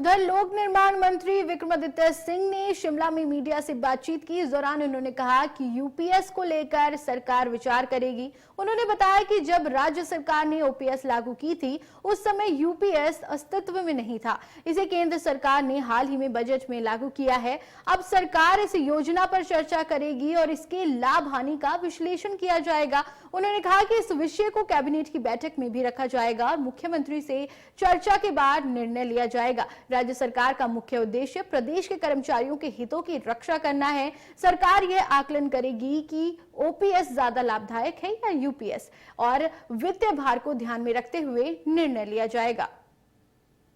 उधर लोक निर्माण मंत्री विक्रमादित्य सिंह ने शिमला में मीडिया से बातचीत की। इस दौरान उन्होंने कहा कि यूपीएस को लेकर सरकार विचार करेगी। उन्होंने बताया कि जब राज्य सरकार ने ओपीएस लागू की थी उस समय यूपीएस अस्तित्व में नहीं था। इसे केंद्र सरकार ने हाल ही में बजट में लागू किया है। अब सरकार इस योजना पर चर्चा करेगी और इसके लाभ हानि का विश्लेषण किया जाएगा। उन्होंने कहा कि इस विषय को कैबिनेट की बैठक में भी रखा जाएगा और मुख्यमंत्री से चर्चा के बाद निर्णय लिया जाएगा। राज्य सरकार का मुख्य उद्देश्य प्रदेश के कर्मचारियों के हितों की रक्षा करना है। सरकार यह आकलन करेगी कि ओपीएस ज्यादा लाभदायक है या यूपीएस, और वित्तीय भार को ध्यान में रखते हुए निर्णय लिया जाएगा।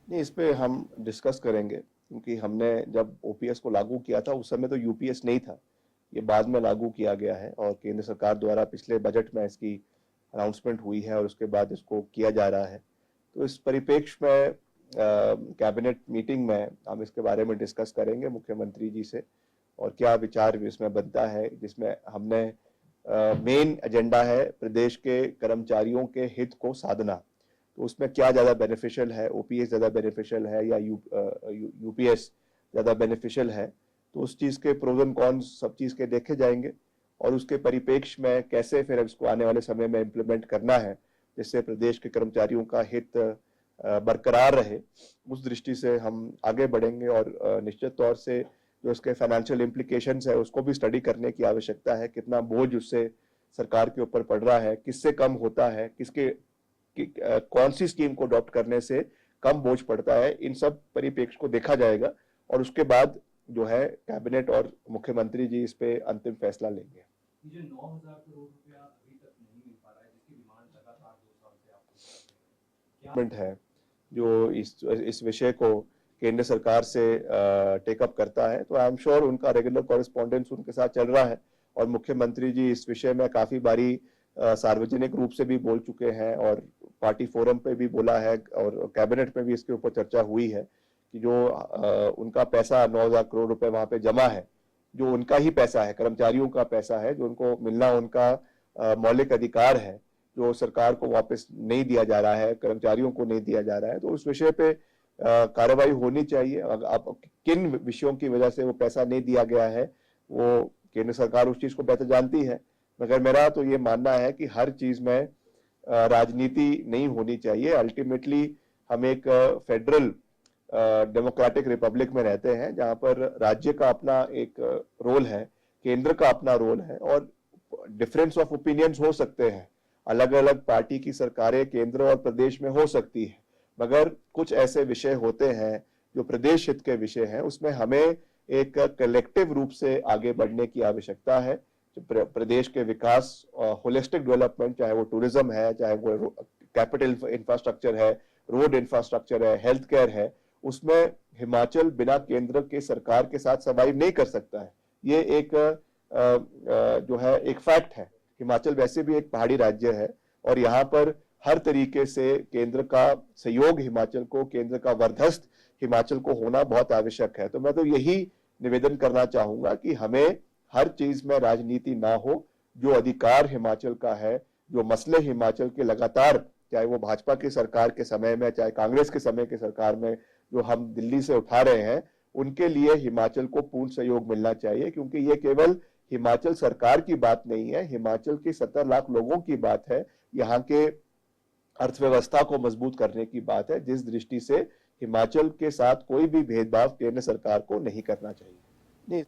इस पे हम डिस्कस करेंगे, क्योंकि हमने जब ओपीएस को लागू किया था उस समय तो यूपीएस नहीं था, ये बाद में लागू किया गया है और केंद्र सरकार द्वारा पिछले बजट में इसकी अनाउंसमेंट हुई है और उसके बाद इसको किया जा रहा है। तो इस परिप्रेक्ष्य में कैबिनेट मीटिंग में हम इसके बारे में डिस्कस करेंगे मुख्यमंत्री जी से, और क्या विचार इसमें बनता है, जिसमें हमने मेन एजेंडा है प्रदेश के कर्मचारियों के हित को साधना। तो उसमें क्या ज़्यादा बेनिफिशियल है, ओपीएस ज़्यादा बेनिफिशियल है या यूपीएस ज़्यादा बेनिफिशियल है, तो उस चीज़ के प्रोज एंड कॉन्स सब चीज़ के देखे जाएंगे और उसके परिप्रेक्ष्य में कैसे फिर इसको आने वाले समय में इम्प्लीमेंट करना है जिससे प्रदेश के कर्मचारियों का हित बरकरार रहे, उस दृष्टि से हम आगे बढ़ेंगे। और निश्चित तौर से जो इसके फाइनेंशियल इम्प्लीकेशंस है उसको भी स्टडी करने की आवश्यकता है, कितना बोझ उससे सरकार के ऊपर पड़ रहा है, किससे कम होता है, कौन सी स्कीम को अडॉप्ट करने से कम बोझ पड़ता है, इन सब परिप्रेक्ष्य को देखा जाएगा और उसके बाद जो है कैबिनेट और मुख्यमंत्री जी इस पे अंतिम फैसला लेंगे। ये 9,000 करोड़ रुपया अभी तक नहीं मिल पा रहा है, जिसकी डिमांड लगातार 2 साल से आपको है जो इस विषय को केंद्र सरकार से टेकअप करता है, तो आई एम श्योर उनका रेगुलर कॉरेस्पॉन्डेंस उनके साथ चल रहा है और मुख्यमंत्री जी इस विषय में काफी बारी सार्वजनिक रूप से भी बोल चुके हैं और पार्टी फोरम पे भी बोला है और कैबिनेट में भी इसके ऊपर चर्चा हुई है कि जो उनका पैसा 9,000 करोड़ रुपए वहां पे जमा है, जो उनका ही पैसा है, कर्मचारियों का पैसा है, जो उनको मिलना उनका मौलिक अधिकार है, जो सरकार को वापस नहीं दिया जा रहा है, कर्मचारियों को नहीं दिया जा रहा है, तो उस विषय पे कार्रवाई होनी चाहिए। अब किन विषयों की वजह से वो पैसा नहीं दिया गया है वो केंद्र सरकार उस चीज को बेहतर जानती है, मगर मेरा तो ये मानना है कि हर चीज में राजनीति नहीं होनी चाहिए। अल्टीमेटली हम एक फेडरल डेमोक्रेटिक रिपब्लिक में रहते हैं जहां पर राज्य का अपना एक रोल है, केंद्र का अपना रोल है और डिफरेंस ऑफ ओपिनियंस हो सकते हैं, अलग अलग पार्टी की सरकारें केंद्र और प्रदेश में हो सकती है, मगर कुछ ऐसे विषय होते हैं जो प्रदेश हित के विषय हैं, उसमें हमें एक कलेक्टिव रूप से आगे बढ़ने की आवश्यकता है। प्रदेश के विकास, होलिस्टिक डेवलपमेंट, चाहे वो टूरिज्म है, चाहे वो कैपिटल इंफ्रास्ट्रक्चर है, रोड इंफ्रास्ट्रक्चर है, हेल्थ केयर है, उसमें हिमाचल बिना केंद्र के सरकार के साथ सर्वाइव नहीं कर सकता है। ये एक जो है एक फैक्ट है। हिमाचल वैसे भी एक पहाड़ी राज्य है और यहाँ पर हर तरीके से केंद्र का सहयोग हिमाचल को, केंद्र का वर्धस्त हिमाचल को होना बहुत आवश्यक है। तो मैं तो यही निवेदन करना चाहूंगा कि हमें हर चीज में राजनीति ना हो, जो अधिकार हिमाचल का है, जो मसले हिमाचल के लगातार, चाहे वो भाजपा की सरकार के समय में, चाहे कांग्रेस के समय की सरकार में, जो हम दिल्ली से उठा रहे हैं, उनके लिए हिमाचल को पूर्ण सहयोग मिलना चाहिए, क्योंकि ये केवल हिमाचल सरकार की बात नहीं है, हिमाचल के 17 लाख लोगों की बात है, यहाँ के अर्थव्यवस्था को मजबूत करने की बात है, जिस दृष्टि से हिमाचल के साथ कोई भी भेदभाव केंद्र सरकार को नहीं करना चाहिए। नहीं।